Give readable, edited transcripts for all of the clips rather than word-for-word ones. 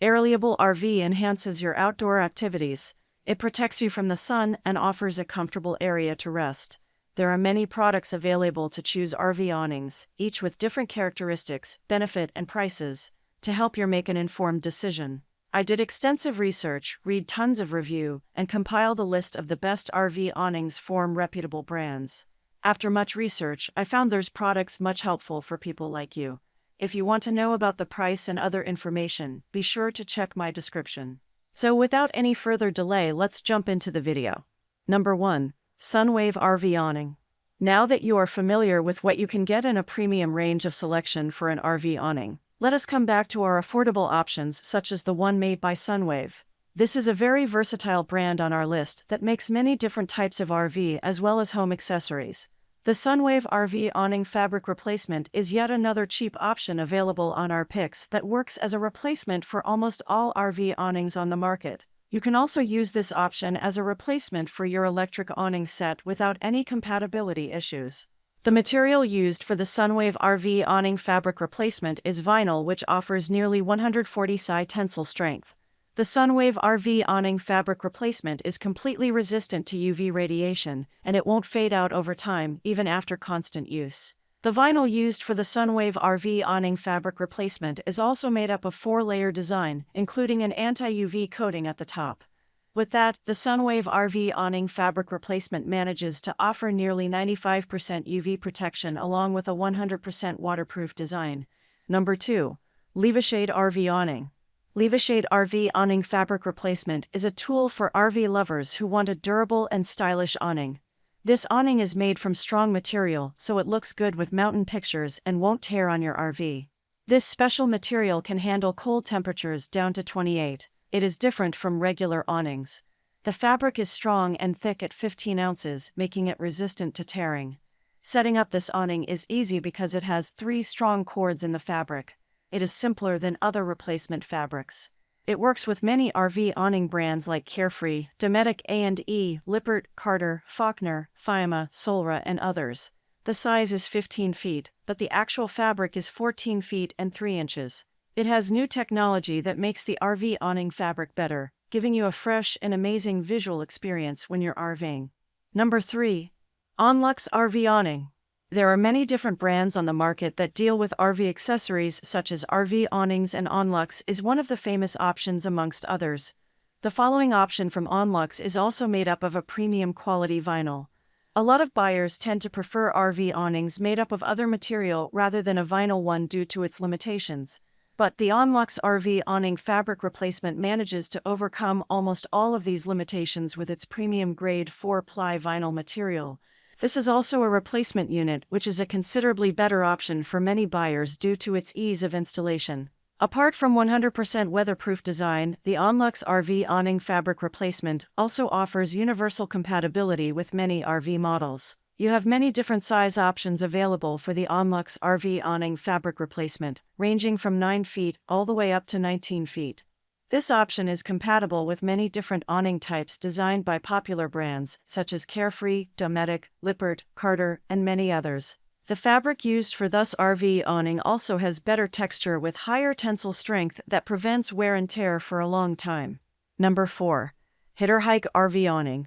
Airliable RV enhances your outdoor activities. It protects you from the sun and offers a comfortable area to rest. There are many products available to choose RV awnings, each with different characteristics, benefit, and prices, to help you make an informed decision. I did extensive research, read tons of review, and compiled a list of the best RV awnings from reputable brands. After much research, I found there's products much helpful for people like you. If you want to know about the price and other information, be sure to check my description. So without any further delay, let's jump into the video. Number 1. Sunwave RV Awning. Now that you are familiar with what you can get in a premium range of selection for an RV awning, let us come back to our affordable options such as the one made by Sunwave. This is a very versatile brand on our list that makes many different types of RV as well as home accessories. The Sunwave RV Awning Fabric Replacement is yet another cheap option available on our picks that works as a replacement for almost all RV awnings on the market. You can also use this option as a replacement for your electric awning set without any compatibility issues. The material used for the Sunwave RV Awning Fabric Replacement is vinyl, which offers nearly 140 psi tensile strength. The Sunwave RV Awning Fabric Replacement is completely resistant to UV radiation, and it won't fade out over time, even after constant use. The vinyl used for the Sunwave RV Awning Fabric Replacement is also made up of 4-layer design, including an anti-UV coating at the top. With that, the Sunwave RV Awning Fabric Replacement manages to offer nearly 95% UV protection along with a 100% waterproof design. Number 2. Levishade RV Awning. Levishade RV Awning Fabric Replacement is a tool for RV lovers who want a durable and stylish awning. This awning is made from strong material, so it looks good with mountain pictures and won't tear on your RV. This special material can handle cold temperatures down to 28. It is different from regular awnings. The fabric is strong and thick at 15 ounces, making it resistant to tearing. Setting up this awning is easy because it has 3 strong cords in the fabric. It is simpler than other replacement fabrics. It works with many RV awning brands like Carefree, Dometic A&E, Lippert, Carter, Faulkner, Fiamma, Solra, and others. The size is 15 feet, but the actual fabric is 14 feet and 3 inches. It has new technology that makes the RV awning fabric better, giving you a fresh and amazing visual experience when you're RVing. Number 3. Awnings RV Awning. There are many different brands on the market that deal with RV accessories such as RV awnings, and Awnings is one of the famous options amongst others. The following option from Awnings is also made up of a premium quality vinyl. A lot of buyers tend to prefer RV awnings made up of other material rather than a vinyl one due to its limitations. But the Awnings RV Awning Fabric Replacement manages to overcome almost all of these limitations with its premium grade 4-ply vinyl material. This is also a replacement unit, which is a considerably better option for many buyers due to its ease of installation. Apart from 100% weatherproof design, the Awnings RV Awning Fabric Replacement also offers universal compatibility with many RV models. You have many different size options available for the Awnings RV Awning Fabric Replacement, ranging from 9 feet all the way up to 19 feet. This option is compatible with many different awning types designed by popular brands such as Carefree, Dometic, Lippert, Carter, and many others. The fabric used for this RV awning also has better texture with higher tensile strength that prevents wear and tear for a long time. Number 4. Hitterhike RV Awning.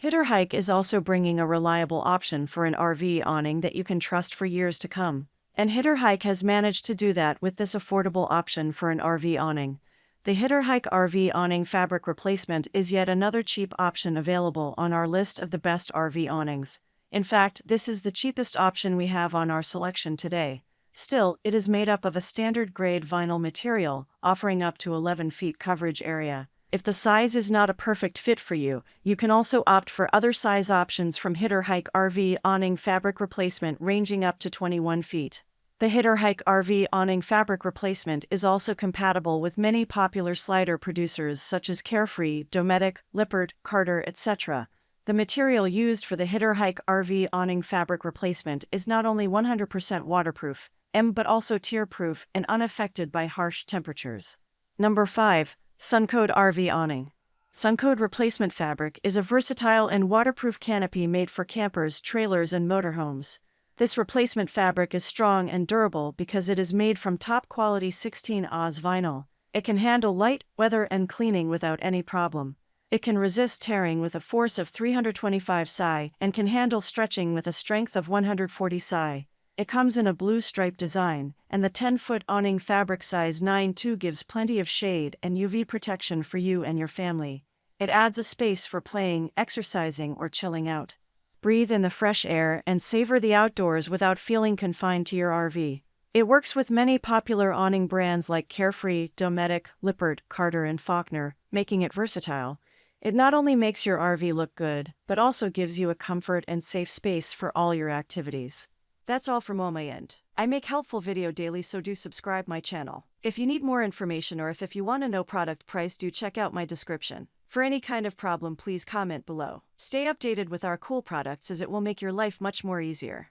Hitterhike is also bringing a reliable option for an RV awning that you can trust for years to come. And Hitterhike has managed to do that with this affordable option for an RV awning. The Hitterhike RV Awning Fabric Replacement is yet another cheap option available on our list of the best RV awnings. In fact, this is the cheapest option we have on our selection today. Still, it is made up of a standard grade vinyl material, offering up to 11 feet coverage area. If the size is not a perfect fit for you, you can also opt for other size options from Hitterhike RV Awning Fabric Replacement ranging up to 21 feet. The Hitterhike RV Awning Fabric Replacement is also compatible with many popular slider producers such as Carefree, Dometic, Lippert, Carter, etc. The material used for the Hitterhike RV Awning Fabric Replacement is not only 100% waterproof, but also tear-proof and unaffected by harsh temperatures. Number 5. Suncode RV Awning. Suncode Replacement Fabric is a versatile and waterproof canopy made for campers, trailers, and motorhomes. This replacement fabric is strong and durable because it is made from top-quality 16 Oz vinyl. It can handle light, weather, and cleaning without any problem. It can resist tearing with a force of 325 psi and can handle stretching with a strength of 140 psi. It comes in a blue stripe design, and the 10-foot awning fabric size 9-2 gives plenty of shade and UV protection for you and your family. It adds a space for playing, exercising, or chilling out. Breathe in the fresh air and savor the outdoors without feeling confined to your RV. It works with many popular awning brands like Carefree, Dometic, Lippert, Carter, and Faulkner, making it versatile. It not only makes your RV look good, but also gives you a comfort and safe space for all your activities. That's all from my end. I make helpful video daily, so do subscribe my channel. If you need more information or if you want to know product price, do check out my description. For any kind of problem, please comment below. Stay updated with our cool products as it will make your life much more easier.